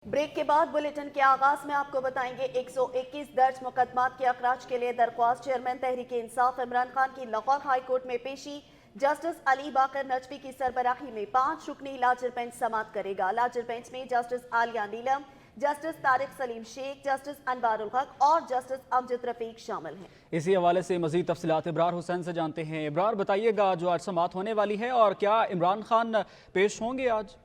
Break के बाद bulletin के आगाज में आपको बताएंगे 121 दर्ज मुकदमात के अखराज के लिए दरख्वास्त। चेयरमैन तहरीक इंसाफ इमरान खान की लाहौर हाई कोर्ट में पेशी। जस्टिस अली बाकर नजवी की सरबराही में 5 रुकनी लार्जर बेंच समाअत करेगा। लार्जर बेंच में जस्टिस आलिया नीलम, जस्टिस तारिक सलीम शेख, जस्टिस अनवारुल हक और जस्टिस अमजद रफीक शामिल हैं। इसी हवाले से मजीद तफसीलात इब्रार हुसैन से जानते हैं। इब्रार, बताइएगा जो आज समाअत होने वाली है और क्या इमरान खान पेश होंगे आज?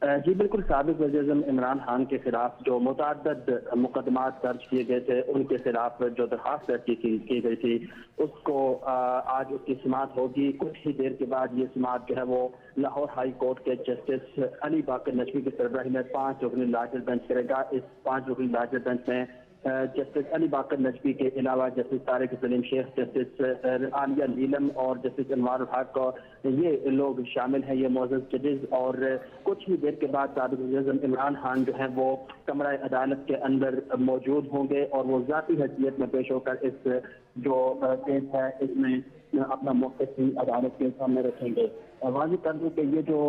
जी बिल्कुल, साबिक वज़ीर-ए-आज़म इमरान खान के खिलाफ जो मुतअद्दिद मुकदमात दर्ज किए गए थे, उनके खिलाफ जो दरख्वास्त दर्ज की गई थी, उसको आज उसकी समाअत होगी। कुछ ही देर के बाद ये समाअत जो है वो लाहौर हाई कोर्ट के जस्टिस अली बाकर नजवी की सरबराही में 5 रुकनी लार्जर बेंच करेगा। इस 5 रुकनी लार्जर बेंच में जस्टिस अली बाकर नजवी के अलावा जस्टिस तारिक सलीम शेख, जस्टिस आलिया नीलम और जस्टिस अनवारुल हक, ये लोग शामिल हैं, ये मौजूद जजेस। और कुछ ही देर के बाद साबिक वज़ीर-ए-आज़म इमरान खान जो है वो कमरा अदालत के अंदर मौजूद होंगे और वो ज़ाती हैसियत में पेश होकर इस जो केस है इसमें अपना मौक़िफ़ अदालत के सामने रखेंगे। वाज़ेह कर दूं कि ये जो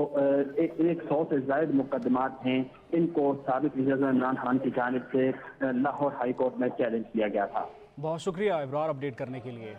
100 से ज़ायद मुकदमात हैं, इनको साबिक वज़ीर-ए-आज़म इमरान खान की जानिब से लाहौर हाई कोर्ट में चैलेंज किया गया था। बहुत शुक्रिया इब्रार अपडेट करने के लिए।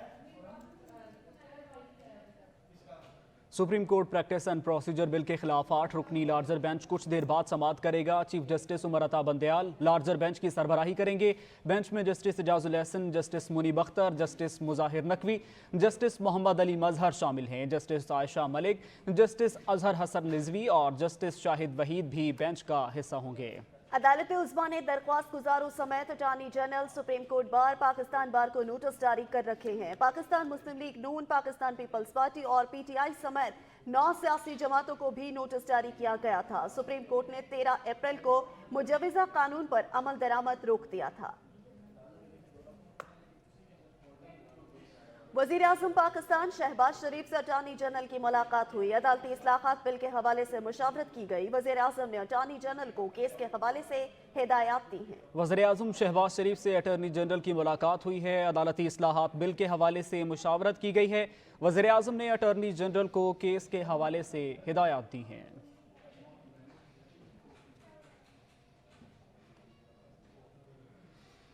Supreme court practice and procedure bill के खिलाफ 8 रुकनी लार्जर बेंच कुछ देर बाद समाअत करेगा। Chief justice Umar Ata Bandial larger bench की सरबराही करेंगे। बेंच में justice Ejazul Ahsan, justice Munib Akhtar, justice Mazahir Naqvi, justice Mohammad Ali Mazhar शामिल हैं। जस्टिस आयशा मलिक, जस्टिस अजहर हसन रिजवी और जस्टिस शाहिद वहीद भी बेंच का हिस्सा होंगे। अदालत उज़्मा ने दरख्वास्त गुजारों समेत attorney general, supreme court bar, Pakistan बार को नोटिस जारी कर रखे हैं। पाकिस्तान मुस्लिम लीग नून, पाकिस्तान पीपल्स पार्टी और PTI समेत 9 सियासी जमातों को भी नोटिस जारी किया गया था। सुप्रीम कोर्ट ने 13 अप्रैल को मुजव्वज़ा कानून पर अमल दरामद रोक दिया था। वज़ीर-ए-आज़म पाकिस्तान शहबाज शरीफ से अटॉर्नी जनरल की मुलाकात हुई। अदालती इस्लाहात बिल के हवाले से मुशावरत की गई। वज़ीर-ए-आज़म ने अटॉर्नी जनरल को केस के हवाले से हिदायत दी हैं। वज़ीर-ए-आज़म शहबाज शरीफ से अटॉर्नी जनरल की मुलाकात हुई है। अदालती इस्लाहात बिल के हवाले से मुशावरत की गई है। वज़ीर-ए-आज़म ने अटॉर्नी जनरल को केस के हवाले से हिदायत दी हैं।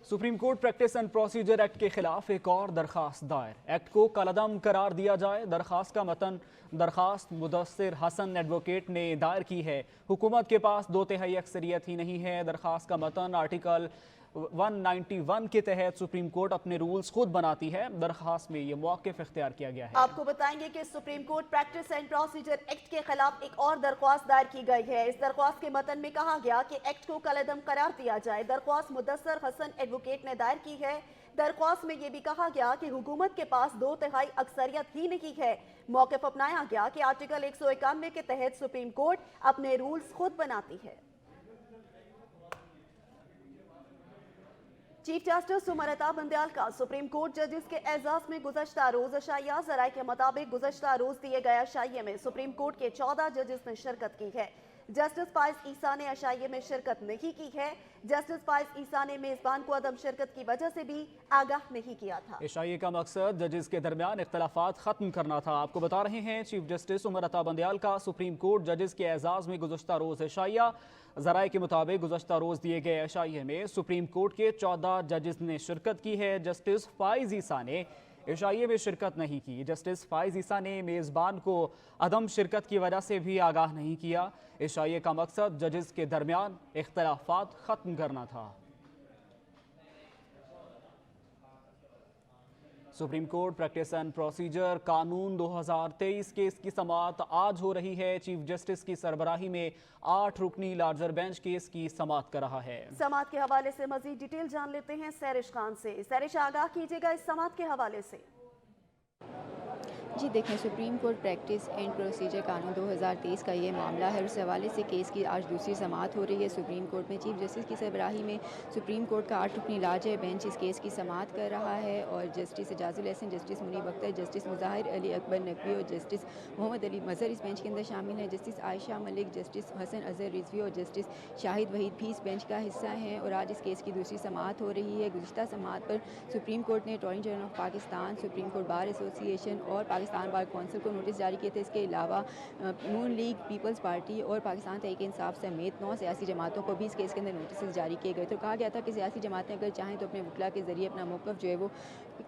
Supreme court practice and procedure act के खिलाफ एक और दरखास्त दायर। एक्ट को कलअदम करार दिया जाए। दरखास्त का मतन दरखास्त मुदस्सिर हसन एडवोकेट ने दायर की है। हुकूमत के पास 2/3 अक्सरियत ही नहीं है। दरखास्त का मतन आर्टिकल 191 के तहत सुप्रीम कोर्ट अपने रूल्स खुद बनाती है। दरखास्त में ये मौक़िफ़ इख्तियार किया गया है। आपको बताएंगे कि supreme court practice and procedure act के खिलाफ एक और दरख्वास्त दायर की गई है। इस दरख्वास्त के मतन में कहा गया कि एक्ट को कलअदम करार दिया जाए। दरख्वास्त मुदस्सिर हसन एडवोकेट ने दायर की है। दरख्वास्त में यह भी कहा गया कि हुकूमत के पास 2/3 अक्सरियत ही नहीं है। मौक़िफ़ अपनाया गया कि आर्टिकल 191 के तहत सुप्रीम कोर्ट अपने रूल्स खुद बनाती है। चीफ जस्टिस उमर अता बंदयाल का सुप्रीम कोर्ट जजेस के एजाज में गुज़श्ता रोज अशाइया। ज़राए के मुताबिक गुज़श्ता रोज दिए गए अशाइये में सुप्रीम कोर्ट के 14 जजेस ने शिरकत की है। जस्टिस फाइज ईसा ने अशाइये में शिरकत नहीं की है। जस्टिस फाइज ईसा ने मेजबान को अदम शिरकत की वजह से भी आगाह नहीं किया था। अशाइये का मकसद जजेस के दरमियान इख्तलाफात खत्म करना था। आपको बता रहे हैं चीफ जस्टिस उमर अता बंदयाल का सुप्रीम कोर्ट जजेस के एजाज में गुज़श्ता रोज अशाइया। ज़राए के मुताबिक गुज़श्ता रोज दिए गए अशाइये में सुप्रीम कोर्ट के 14 जजेस ने शिरकत की है। जस्टिस फाइज ईसा ने इशाइये में शिरकत नहीं की। जस्टिस फाइज ईसा ने मेज़बान को अदम शिरकत की वजह से भी आगाह नहीं किया। इशाइये का मकसद जजेस के दरमियान इख्तलाफात ख़त्म करना था। Supreme court practice and procedure कानून 2023 केस की समाअत आज हो रही है। चीफ जस्टिस की सरबराही में 8 रुकनी लार्जर बेंच केस की समाअत कर रहा है। समाअत के हवाले से मजीद डिटेल जान लेते हैं सैरिश खान से। सैरिश, आगाह कीजिएगा इस समाअत के हवाले से। जी देखें, supreme court practice and procedure कानून 2023 का ये मामला है। उस हवाले से केस की आज दूसरी समाअत हो रही है सुप्रीम कोर्ट में। चीफ जस्टिस की सरबराही में सुप्रीम कोर्ट का 8 रुकनी लार्जर बेंच इस केस की समाअत कर रहा है और justice Ejazul Ahsan, justice Munib Akhtar, justice Mazahar Ali Akbar Naqvi और जस्टिस मोहम्मद अली मजहर इस बेंच के अंदर शामिल हैं। जस्टिस आयशा मलिक, जस्टिस हसन अजहर रिजवी और जस्टिस शाहिद वहीद भी इस बेंच का हिस्सा हैं और आज इस केस की दूसरी समाअत हो रही है। गुज़श्ता समाअत पर सुप्रीम कोर्ट ने attorney general of Pakistan, supreme court bar association और पाकिस्तान पाकिस्तान बार कौंसिल को नोटिस जारी किए थे। इसके अलावा नून लीग, पीपल्स पार्टी और पाकिस्तान तहरीक इंसाफ समेत 9 सियासी जमातों को भी इस केस के अंदर नोटिस जारी किए गए। तो कहा गया था कि सियासी जमातें अगर चाहें तो अपने वकला के ज़रिए अपना मौक़िफ़ जो है वो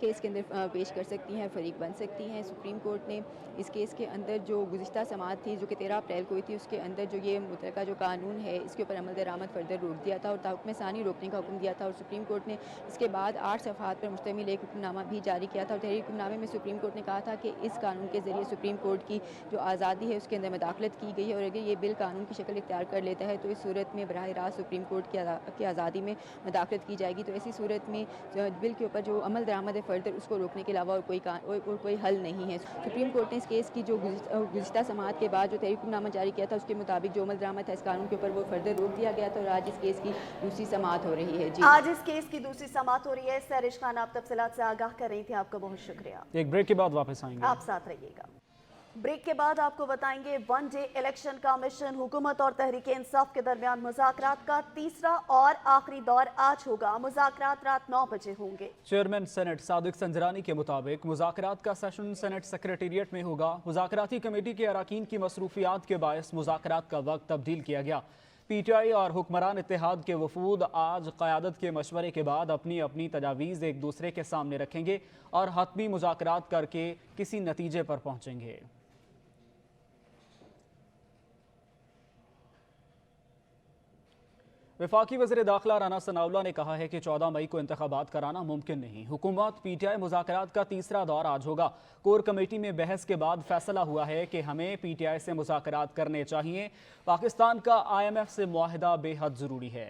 केस के अंदर पेश कर सकती हैं, फरीक बन सकती हैं। सुप्रीम कोर्ट ने इस केस के अंदर जो गुज़िश्ता समाअत थी जो कि 13 अप्रैल को हुई थी, उसके अंदर जो ये मुतलका जो कानून है इसके ऊपर अमल दरामद फर्दर रोक दिया था और ताहुक्म सानी रोकने का हुक्म दिया था। और सुप्रीम कोर्ट ने इसके बाद 8 सफ़हात पर मुश्तमिल एक हुक्मनामा भी जारी किया था। और तहरीर हुक्मनामे में सुप्रीम कोर्ट ने कहा था कि इस कानून के ज़रिए सुप्रीम कोर्ट की जो आज़ादी है उसके अंदर मदाखलत की गई है और अगर ये बिल कानून की शक्ल इख्तियार कर लेता है तो इस सूरत में बराह रास्त सुप्रीम कोर्ट की आज़ादी में मदाखलत की जाएगी। तो ऐसी सूरत में बिल के ऊपर जो अमल दरामद है फर्दर उसको रोकने के अलावा और कोई हल नहीं है। सुप्रीम कोर्ट ने इस केस की जो गुज़िश्ता समाअत के बाद जो तहरीर हुक्मनामा जारी किया था उसके मुताबिक जो अमल दरामद था इस कानून के ऊपर वो फर्दर रोक दिया गया था और आज इस केस की दूसरी समाअत हो रही है। जी, आज इस केस की दूसरी समाअत हो रही है। सरिश खान, आप तफसीलात से आगाह कर रही थी, आपका बहुत शुक्रिया। एक ब्रेक के बाद वापस आएंगे, आप साथ रहिएगा। ब्रेक के बाद आपको बताएंगे वन डे इलेक्शन कमीशन हुकूमत और तहरीक इंसाफ के दरमियान मुज़ाकरात का तीसरा और आखिरी दौर आज होगा। मुज़ाकरात रात 9 बजे होंगे। चेयरमैन सेनेट सादिक संजरानी के मुताबिक मुज़ाकरात का सेशन सेनेट सेक्रेटेरिएट में होगा। मुज़ाकराती कमेटी के अरकान की मसरूफियात के बायस मुज़ाकरात का वक्त तब्दील किया गया। पीटीआई और हुक्मरान इत्तेहाद के वफूद आज क़यादत के मशवरे के बाद अपनी अपनी तजावीज़ एक दूसरे के सामने रखेंगे और हतमी मुज़ाकरात करके किसी नतीजे पर पहुँचेंगे। वफाकी वज़ीर दाखिला राना सनाउल्लाह ने कहा है कि 14 मई को इंतखाबात कराना मुमकिन नहीं। हुकूमत पीटीआई मुज़ाकरात का तीसरा दौर आज होगा। कोर कमेटी में बहस के बाद फैसला हुआ है कि हमें पीटीआई से मुज़ाकरात करने चाहिए। पाकिस्तान का IMF से मुआहदा बेहद ज़रूरी है।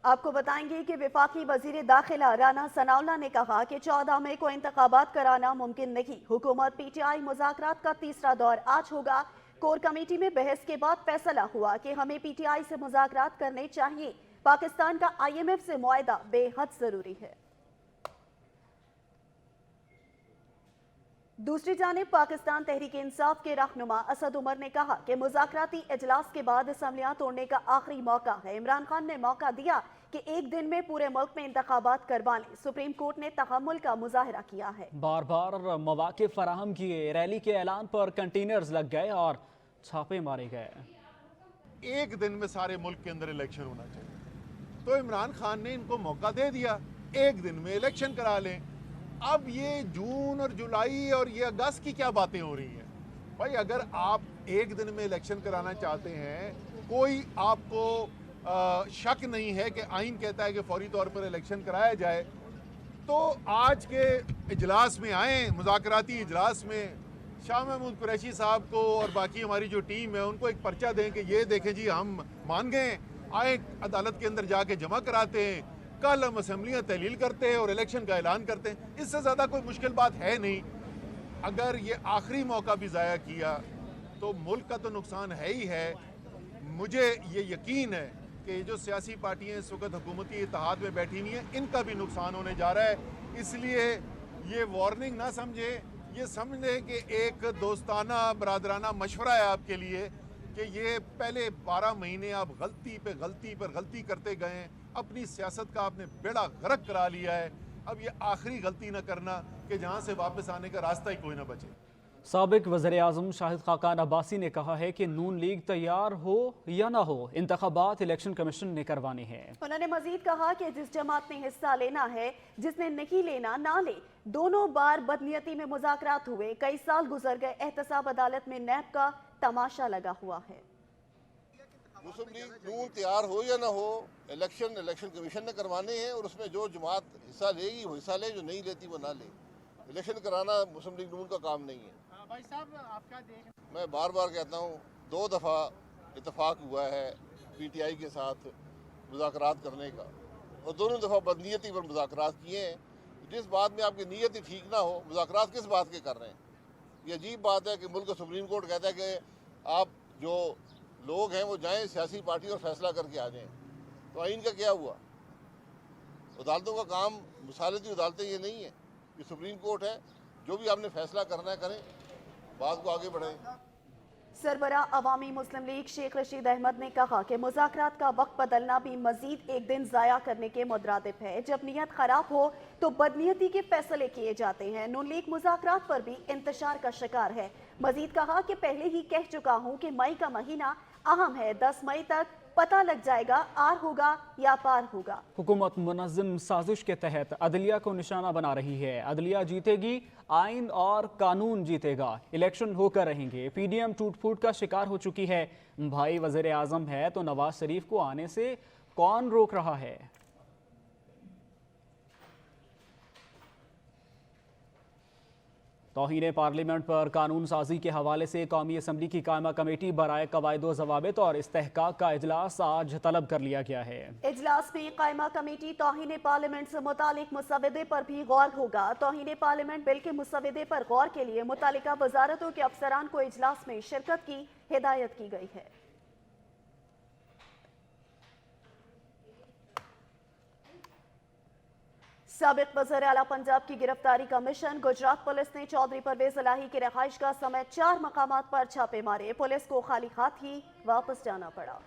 आपको बताएंगे कि वफाकी वज़ीर दाखिला राना सनाउल्लाह ने कहा कि 14 मई को इंतखाबात कराना मुमकिन नहीं। हुकूमत पीटीआई मुज़ाकरात का तीसरा दौर आज होगा। कोर कमेटी में बहस के बाद फैसला हुआ कि हमें पीटीआई से मुज़ाकरात करने चाहिए। पाकिस्तान का IMF से मुआहदा बेहद ज़रूरी है। दूसरी जानिब पाकिस्तान तहरीक इंसाफ के रहनुमा असद उमर ने कहा कि मुज़ाकराती इजलास के बाद असम्बलियां तोड़ने का आखिरी मौका है। इमरान खान ने मौका दिया कि एक दिन में पूरे मुल्क में इंतखाबात करवा लें। सुप्रीम कोर्ट ने तहम्मुल का मुजाहरा किया है। बार बार मौके फराहम किए, रैली के ऐलान पर कंटेनर्स लग गए और छापे मारे गए। एक दिन में सारे मुल्क के अंदर इलेक्शन होना चाहिए, तो इमरान खान ने इनको मौका दे दिया, एक दिन में इलेक्शन करा लें। अब ये जून और जुलाई और ये अगस्त की क्या बातें हो रही हैं? भाई अगर आप एक दिन में इलेक्शन कराना चाहते हैं, कोई आपको शक नहीं है कि आइन कहता है कि फौरी तौर पर इलेक्शन कराया जाए, तो आज के इजलास में आए, मुज़ाकराती इजलास में शाह महमूद कुरैशी साहब को और बाकी हमारी जो टीम है उनको एक पर्चा दें कि ये देखें जी हम मान गए, आए अदालत के अंदर जाके जमा कराते हैं, कल हम असम्बलियाँ तहलील करते हैं और इलेक्शन का ऐलान करते हैं। इससे ज़्यादा कोई मुश्किल बात है नहीं। अगर ये आखिरी मौका भी ज़ाया किया तो मुल्क का तो नुकसान है ही है। मुझे ये यकीन है कि जो सियासी पार्टियाँ इस वक्त हुकूमती इत्तेहाद में बैठी हुई हैं, इनका भी नुकसान होने जा रहा है। इसलिए ये वार्निंग ना समझे, ये समझे कि एक दोस्ताना बरादराना मशवरा है आपके लिए कि ये पहले 12 महीने आप गलती पे गलती पर गलती करते गए हैं, अपनी सियासत का आपने बेड़ा गर्क करा लिया है। अब ये आखिरी गलती ना करना कि जहाँ से वापस आने का रास्ता ही कोई ना बचे। साबिक वज़ीर आज़म शाहिद खाकान अब्बासी ने कहा है कि नून लीग तैयार हो या ना हो, इंतखाबात इलेक्शन कमीशन ने करवाने हैं। उन्होंने मजीद कहा कि जिस जमात ने हिस्सा लेना है, जिसने नहीं लेना ना ले। दोनों बार बदनीयती में मुज़ाकरात हुए, कई साल गुजर गए, एहतसाब अदालत में नैब का तमाशा लगा हुआ है। मुस्लिम लीग नून तैयार हो या ना हो, इलेक्शन कमीशन ने करवाने हैं और उसमें जो जमात हिस्सा लेगी वो हिस्सा ले, जो नहीं लेती वो ना ले। इलेक्शन कराना मुस्लिम लीग नून का काम नहीं है। भाई साहब आपका मैं बार बार कहता हूँ, 2 दफ़ा इत्तेफाक हुआ है पीटीआई के साथ मुज़ाकरात करने का और दोनों दफ़ा बदनीयती पर मुज़ाकरात किए हैं। जिस बात में आपकी नीयत ही ठीक ना हो, मुज़ाकरात किस बात के कर रहे हैं? ये अजीब बात है कि मुल्क का सुप्रीम कोर्ट कहता है कि आप जो लोग हैं वो जाएं सियासी पार्टी और फैसला करके आ जाएं। तो आइन का क्या हुआ? अदालतों का काम, मुसालती अदालतें ये नहीं है, ये सुप्रीम कोर्ट है। जो भी आपने फैसला करना है करें, बात को आगे बढ़ाएं। सरबराह अवामी मुस्लिम लीग शेख रशीद अहमद ने कहा कि मुज़ाकरात का वक्त बदलना भी मजीद एक दिन ज़ाया करने के मुतरादिफ है। जब नीयत खराब हो तो बदनीयती के फैसले किए जाते हैं। नून लीग मुज़ाकरात पर भी इंतशार का शिकार है। मजीद कहा कि पहले ही कह चुका हूँ कि मई का महीना अहम है। 10 मई तक पता लग जाएगा आर होगा या पार होगा। हुकूमत मुनज़्ज़म साजिश के तहत अदलिया को निशाना बना रही है। अदलिया जीतेगी, आइन और कानून जीतेगा, इलेक्शन होकर रहेंगे। पीडीएम टूट फूट का शिकार हो चुकी है। भाई वज़ीर आज़म है तो नवाज शरीफ को आने से कौन रोक रहा है? तौहीन पार्लियामेंट पर कानून साजी के हवाले से कौमी असम्बली की कायमा कमेटी बराए कवायद व ज़वाबित और इस्तेहकाक का इजलास आज तलब कर लिया गया है। इजलास में कायमा कमेटी तौहीन पार्लियामेंट से मुतालिक मुसवदे पर भी गौर होगा। तौहीन पार्लियामेंट बिल के मुसवदे पर गौर के लिए मुतालिका वजारतों के अफसरान को इजलास में शिरकत की हिदायत की गई है। साबिक वज़ीर आला पंजाब की गिरफ्तारी का मिशन। गुजरात पुलिस ने चौधरी परवेज इलाही की रिहाइशगाह समेत 4 मकामात पर छापे मारे। पुलिस को खाली हाथ ही वापस जाना पड़ा।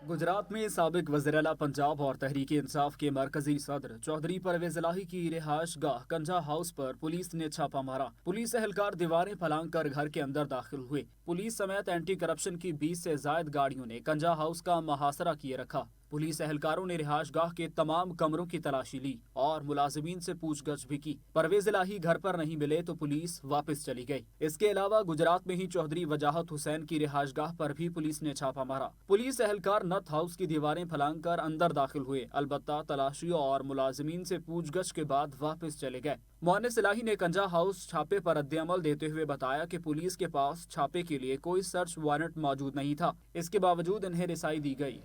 गुजरात में साबिक वज़ीर आला पंजाब और तहरीक इंसाफ के मरकजी सदर चौधरी परवेज इलाही की रिहाइशगाह कंजा हाउस पर पुलिस ने छापा मारा। पुलिस एहलकार दीवारें फलांग कर घर के अंदर दाखिल हुए। पुलिस समेत एंटी करप्शन की 20 से जायद गाड़ियों ने कंजा हाउस का मुहासरा किए रखा। पुलिस एहलकारों ने रिहाइशगाह के तमाम कमरों की तलाशी ली और मुलाजिमीन से पूछगछ भी की। परवेज इलाही घर पर नहीं मिले तो पुलिस वापस चली गई। इसके अलावा गुजरात में ही चौधरी वजाहत हुसैन की रिहाइशगाह पर भी पुलिस ने छापा मारा। पुलिस एहलकार नथ हाउस की दीवारें फलांग कर अंदर दाखिल हुए, अलबत्ता तलाशी और मुलाजिमीन से पूछगछ के बाद वापस चले गए। मुअन्निस इलाही ने कंजा हाउस छापे पर रद्द-ए-अमल देते हुए बताया कि पुलिस के पास छापे के लिए कोई सर्च वारंट मौजूद नहीं था। इसके बावजूद इन्हें रिसाई दी गई।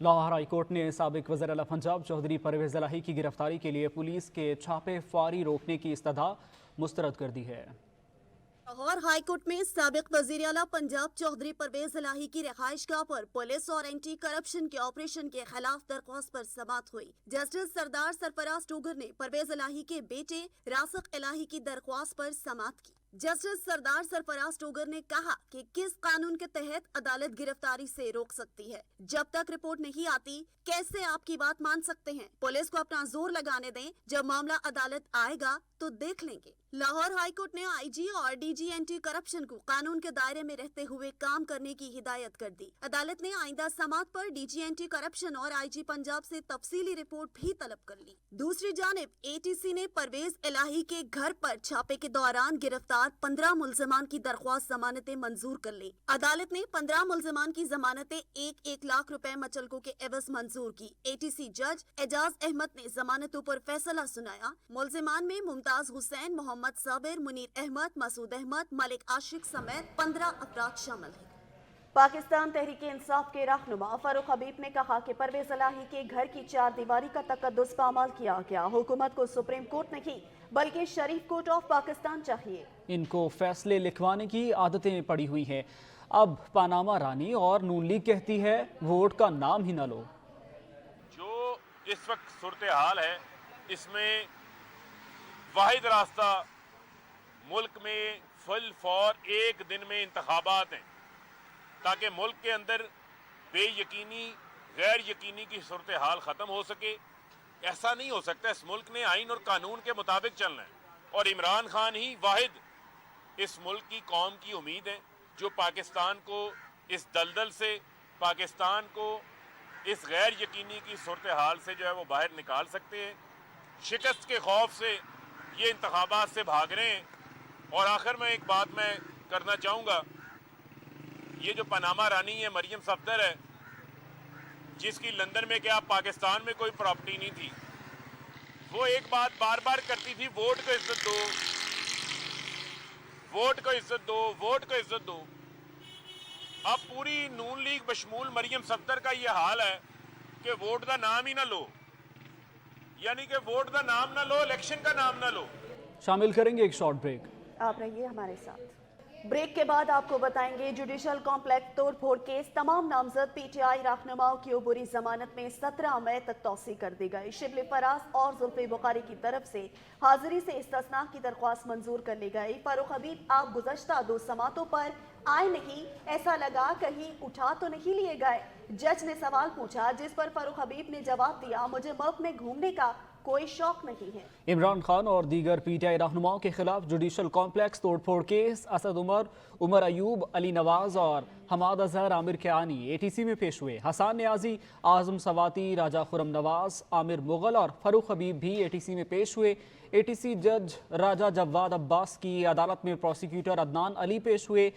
लाहौर हाई कोर्ट ने साबिक वज़ीर आला पंजाब चौधरी परवेज इलाही की गिरफ्तारी के लिए पुलिस के छापे फौरी रोकने की इस्तदा मुस्तरद कर दी है। लाहौर हाई कोर्ट में साबिक वज़ीर आला पंजाब चौधरी परवेज इलाही की रिहाइशगाह पर पुलिस और एंटी करप्शन के ऑपरेशन के खिलाफ दरख्वास्त पर समाअत हुई। जस्टिस सरदार सरफराज टोगर ने परवेज इलाही के बेटे रासिक इलाही की दरख्वास्त पर समाअत की। जस्टिस सरदार सरफराज टोगर ने कहा कि किस कानून के तहत अदालत गिरफ्तारी से रोक सकती है। जब तक रिपोर्ट नहीं आती कैसे आपकी बात मान सकते हैं। पुलिस को अपना जोर लगाने दें, जब मामला अदालत आएगा तो देख लेंगे। लाहौर हाई कोर्ट ने आईजी और डीजी एंटी करप्शन को कानून के दायरे में रहते हुए काम करने की हिदायत कर दी। अदालत ने आइंदा समाअत पर डीजी एंटी करप्शन और आईजी पंजाब से तफसीली रिपोर्ट भी तलब कर ली। दूसरी जानिब एटीसी ने परवेज इलाही के घर पर छापे के दौरान गिरफ्तार 15 मुलजमान की दरख्वास्त जमानतें मंजूर कर ली। अदालत ने 15 मुलजमान की जमानतें 1-1 लाख रुपए मचलकों के एवज मंजूर की। एटीसी जज एजाज अहमद ने जमानतों पर फैसला सुनाया। मुलजमान में मुमताज हुसैन, मोहम्मद साबिर, मुनीर अहमद, मसूद अहमद, मलिक आशिक समेत 15 अफराद शामिल हैं। पाकिस्तान तहरीक इंसाफ के रहनुमा फारूक हबीब ने कहा कि परवेज इलाही के घर की 4 दीवारी का तकद्दुस पामाल किया गया। हुकूमत को सुप्रीम कोर्ट नहीं बल्कि शरीफ कोर्ट ऑफ पाकिस्तान चाहिए। इनको फैसले लिखवाने की आदतें पड़ी हुई हैं। अब पनामा रानी और नून लीग कहती है वोट का नाम ही न लो। जो इस वक्त सूरत हाल है इसमें वाहिद रास्ता मुल्क में फुल फॉर एक दिन में इंतखाबात हैं ताकि मुल्क के अंदर बेयकीनी गैर यकीनी की सूरत हाल ख़त्म हो सके। ऐसा नहीं हो सकता। इस मुल्क ने आइन और कानून के मुताबिक चलना है और इमरान खान ही वाहिद इस मुल्क की कौम की उम्मीद है जो पाकिस्तान को इस दलदल से, पाकिस्तान को इस गैर यकीनी की सूरत हाल से जो है वो बाहर निकाल सकते हैं। शिकस्त के खौफ से ये इंतखाबात से भाग रहे हैं। और आखिर में एक बात मैं करना चाहूँगा, ये जो पनामा रानी है मरियम सफदर है जिसकी लंदन में क्या पाकिस्तान में कोई प्रॉपर्टी नहीं थी, वो एक बात बार बार करती थी, वोट को इज्जत दो, वोट को इज्जत दो, वोट को इज्जत दो। अब पूरी नून लीग बशमूल मरियम सफदर का ये हाल है कि वोट का नाम ही ना लो, यानी कि वोट का नाम ना लो, इलेक्शन का नाम ना लो। शामिल करेंगे एक शॉर्ट ब्रेक। आप रहिए हमारे साथ। ब्रेक के बाद आपको बताएंगे जुडिशल कॉम्प्लेक्स तोड़फोड़ केस तमाम नामजद पीटीआई रहनुमाओं की अबूरी जमानत में 17 मई तक तौसी कर दी गई। शिबली फराज और जुल्फी बुखारी की तरफ से हाजिरी से इस्तिस्ना की दरख्वास्त मंजूर कर ली गई। फारूक हबीब आप गुज़श्ता 2 समातों पर आए नहीं, ऐसा लगा कहीं उठा तो नहीं लिए गए। जज ने सवाल पूछा जिस पर फारूक हबीब ने जवाब दिया, मुझे मुल्क में घूमने का कोई शौक नहीं है। इमरान खान और दीगर पीटीआई रहनुमाओं के खिलाफ जुडिशल कॉम्प्लेक्स तोड़फोड़ केस, असद उमर अयूब, अली नवाज और हमाद अजहर आमिर कियानी एटीसी में पेश हुए। हसन नियाजी, आजम सवाती, राजा खुरम नवाज, आमिर मुगल और फारूक हबीब भी एटीसी में पेश हुए। एटीसी जज राजा जवाद अब्बास की अदालत में प्रोसिक्यूटर अदनान अली पेश हुए।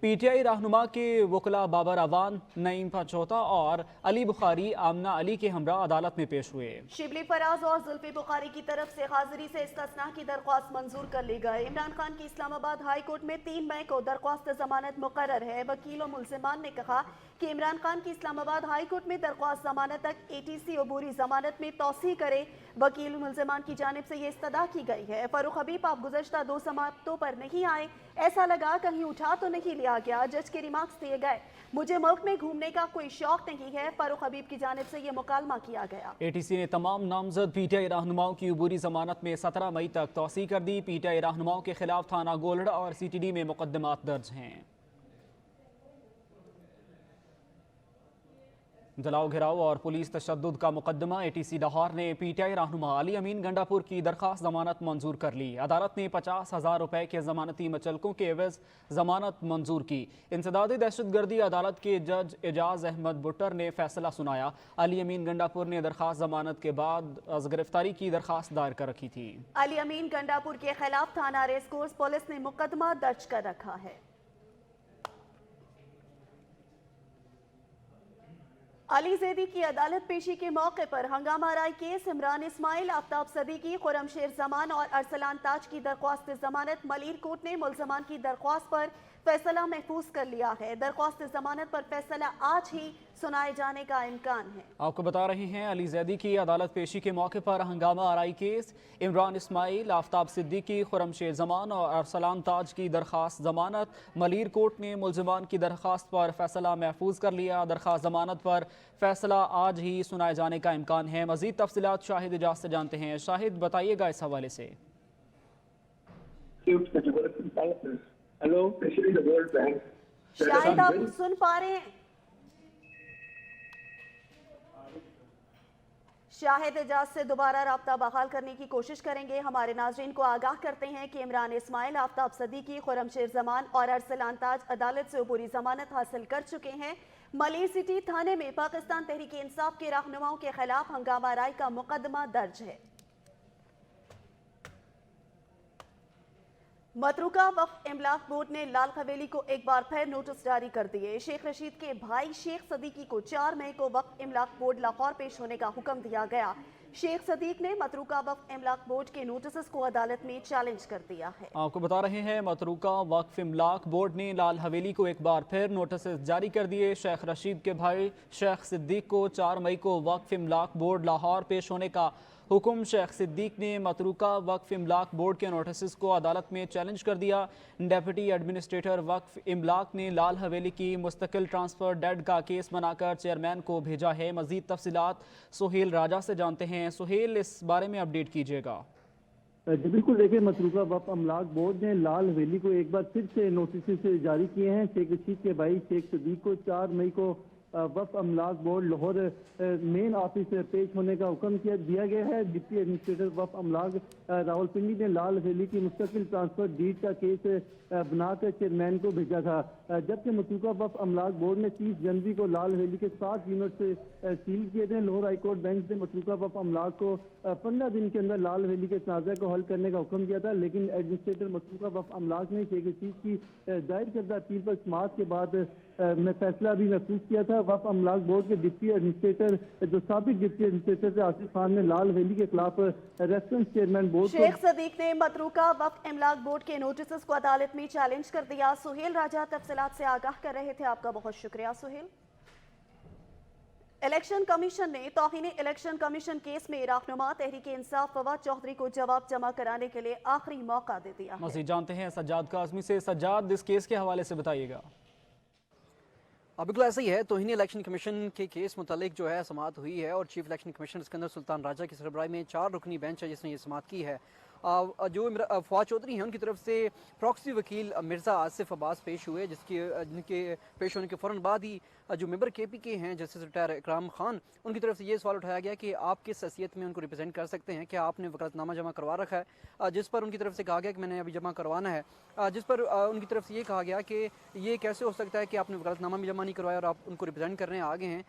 पीटीआई रहनुमा के वकला बाबर अवान, नईम पचौता और अली बुखारी आमना अली के हमरा अदालत में पेश हुए। शिबली फराज और जुल्फी बुखारी की तरफ से हाजिरी से इस्तिस्ना की दरख्वास्त मंजूर कर ली गई। इमरान खान की इस्लामाबाद हाई कोर्ट में 3 मई को दरख्वास्त जमानत मुकर्रर है। वकील और मुलजिमान ने कहा कि इमरान खान की इस्लामाबाद हाई कोर्ट में दरख्वास्त जमानत तक एटीसी अबूरी जमानत में तौसी करे। वकील मुलजिमान की जानिब से ये इस्तदा की गई है। फारूक हबीब आप गुज़श्ता 2 समातों पर नहीं आए, ऐसा लगा कहीं उठा तो नहीं लिया गया। जज के रिमार्क्स दिए गए, मुझे मुल्क में घूमने का कोई शौक नहीं है। फारूक हबीब की जानिब से ये मुकालमा किया गया। एटीसी ने तमाम नामजद पीटीआई रहनुमाओं की अबूरी जमानत में 17 मई तक तौसी कर दी। पीटीआई रहनुमाओं के खिलाफ थाना गोलड़ा और सीटीडी में मुकदमात दर्ज हैं। जलाओ घिराव और पुलिस तशद्दुद का मुकदमा, एटीसी लाहौर ने पीटीआई रहनुमा अली अमीन गंडापुर की दरख्वास्त जमानत मंजूर कर ली। अदालत ने 50,000 रुपए के जमानती मचलकों के एवज जमानत मंजूर की। इंसदादी दहशतगर्दी अदालत के जज एजाज अहमद बुट्टर ने फैसला सुनाया। अली अमीन गंडापुर ने दरख्वास्त जमानत के बाद गिरफ्तारी की दरख्वास्त दायर कर रखी थी। अली अमीन गंडापुर के खिलाफ थाना रेसकोर्स पुलिस ने मुकदमा दर्ज कर रखा है। अली जैदी की अदालत पेशी के मौके पर हंगामा राय केस, इमरान इस्माइल, आफ्ताब सदीकी, खुरमशेर जमान और अरसलान ताज की दरख्वास्त जमानत। मलीर कोर्ट ने मुलजमान की दरख्वास्त पर फैसला महफूज कर लिया है। दरख्वास्त जमानत पर फैसला आज ही सुनाए जाने का इम्कान है। आपको बता रहे हैं अली जैदी की अदालत पेशी के मौके पर हंगामा आराई केस, इमरान इस्माइल, आफ्ताब सिद्दीकी, खुरमशेर जमान और अरसलान ताज की दरख्वास्त जमानत। मलीर कोर्ट ने मुलजमान की दरख्वास्त पर फैसला महफूज कर लिया। दरख्वास्त जमानत पर फैसला आज ही सुनाए जाने का इम्कान है। मजीद तफसीलात शाहिद इजाज से जानते हैं। शाहिद, बताइएगा इस हवाले से। हेलो, शाहिद आप सुन पा रहे हैं? शाहिद एजाज से दोबारा राब्ता बहाल करने की कोशिश करेंगे। हमारे नाज़रीन को आगाह करते हैं कि इमरान इस्माइल, आफ्ताब सदीकी, खुरमशेर जमान और अरसलान ताज अदालत से अबूरी जमानत हासिल कर चुके हैं। मलीर सिटी थाने में पाकिस्तान तहरीक इंसाफ के रहनुमाओं के खिलाफ हंगामा राय का मुकदमा दर्ज है। मतरूका वक्फ इमलाक बोर्ड ने लाल हवेली को एक बार फिर नोटिस जारी कर दिए। शेख रशीद के भाई शेख सदीकी को 4 मई को वक्फ इमलाक बोर्ड लाहौर पेश होने का हुक्म दिया गया। शेख सदीक ने मतरूका वक्फ इमलाक बोर्ड के नोटिस को अदालत में चैलेंज कर दिया है। आपको बता रहे हैं मतरूका वक्फ इमलाक बोर्ड ने लाल हवेली को एक बार फिर नोटिस जारी कर दिए। शेख रशीद के भाई शेख सिद्दीक को 4 मई को वक्फ इमलाक बोर्ड लाहौर पेश होने का हुक्म। शेख सिद्दीक ने मतरूका वक्फ इमलाक बोर्ड के नोटिस को अदालत में चैलेंज कर दिया। डेप्यूटी एडमिनिस्ट्रेटर वक्फ इमलाक ने लाल हवेली की मुस्तकिल ट्रांसफर डेड का केस बनाकर चेयरमैन को भेजा है। मजीद तफसीलात सुहेल राजा से जानते हैं। सुहेल, इस बारे में अपडेट कीजिएगा। जी बिल्कुल, देखिए मतरूका वक्फ अमलाक बोर्ड ने लाल हवेली को एक बार फिर से नोटिस जारी किए हैं। शेख रशीद के भाई शेख सदीक को 4 मई को वक्फ अमलाक बोर्ड लाहौर मेन ऑफिस पेश होने का हुक्म दिया गया है। डिप्टी एडमिनिस्ट्रेटर वक्फ अमलाक रावलपिंडी ने लाल हवेली की मुस्तकिल ट्रांसफर डीड का केस बनाकर चेयरमैन को भेजा था। जबकि मतरूका वक्फ अमलाक बोर्ड ने 30 जनवरी को लाल हवेली के 7 यूनिट सील किए थे। लाहौर हाईकोर्ट बेंच ने मतरूका वक्फ अमलाक को 15 दिन के अंदर लाल हवेली के तनाज़ा को हल करने का हुक्म दिया था, लेकिन एडमिनिस्ट्रेटर मतरूका वक्फ अमलाक ने शेख रशीद की दायर करदा अपील पर समाअत के बाद में फैसला भी महफूज किया था। वक्फ अमलाक बोर्ड के डिप्टी एडमिनिस्ट्रेटर जो साबिक डिप्टी एडमिनिस्ट्रेटर थे आसिफ खान ने लाल हवेली के खिलाफ reference chairman board Sheikh Sadiq ने मतरूका वक्फ इमलाक बोर्ड के नोटिस को अदालत में चैलेंज कर दिया। सुहेल राजा तफसीलात से आगाह कर रहे थे। आपका बहुत शुक्रिया सुहेल। इलेक्शन कमीशन ने तौहीन इलेक्शन कमीशन केस में रहनुमा तहरीक इंसाफ फवाद चौधरी को जवाब जमा कराने के लिए आखिरी मौका दे दिया। मज़ीद जानते हैं सज्जाद काज़मी से। सज्जाद, इस केस के हवाले से बताइएगा। बिल्कुल ऐसा ही है। तौहीन इलेक्शन कमीशन के केस मुतालिक जो है समाअत हुई है और chief election commissioner Sikandar Sultan Raja की सरबराही में 4 रुकनी बेंच है जिसने ये समाअत की है। जो फवाद चौधरी हैं उनकी तरफ से प्रॉक्सी वकील मिर्ज़ा आसिफ अब्बास पेश हुए, जिनके पेश होने के फ़ौरन बाद ही जो मेंबर KPK हैं जस्टिस रिटायर इकराम खान, उनकी तरफ से ये सवाल उठाया गया कि आप किस हैसियत में उनको रिप्रेजेंट कर सकते हैं, क्या आपने वकालतनामा जमा करवा रखा है, जिस पर उनकी तरफ से कहा गया कि मैंने अभी जमा करवाना है, जिस पर उनकी तरफ से ये कहा गया कि ये कैसे हो सकता है कि आपने वकालतनामा भी जमा नहीं करवाया और आप उनको रिप्रेजेंट करने आगे हैं।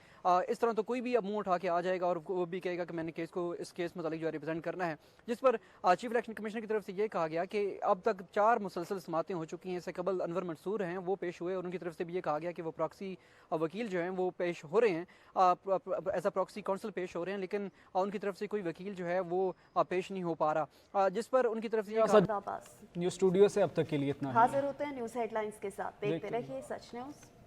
इस तरह तो कोई भी अब मुंह उठा के आ जाएगा और वो भी कहेगा कि मैंने इस केस मुतालिक जो है रिप्रेजेंट करना है, जिस पर चीफ इलेक्शन कमिश्नर की तरफ से ये कहा गया कि अब तक 4 मुसलसल समातें हो चुकी हैं। इससे कबल अनवर मंसूर हैं, वो पेश हुए और उनकी तरफ से भी ये कहा गया कि वो प्रॉक्सी वकील जो हैं वो पेश हो रहे हैं, एज अ प्रॉक्सी काउंसिल पेश हो रहे हैं, लेकिन उनकी तरफ से कोई वकील जो है वो पेश नहीं हो पा रहा, जिस पर उनकी तरफ से ये न्यूज़ स्टूडियो से अब तक के लिए इतना ही। हाजिर होते हैं न्यूज़ हेडलाइंस के साथ, देखते रहिए सच न्यूज़।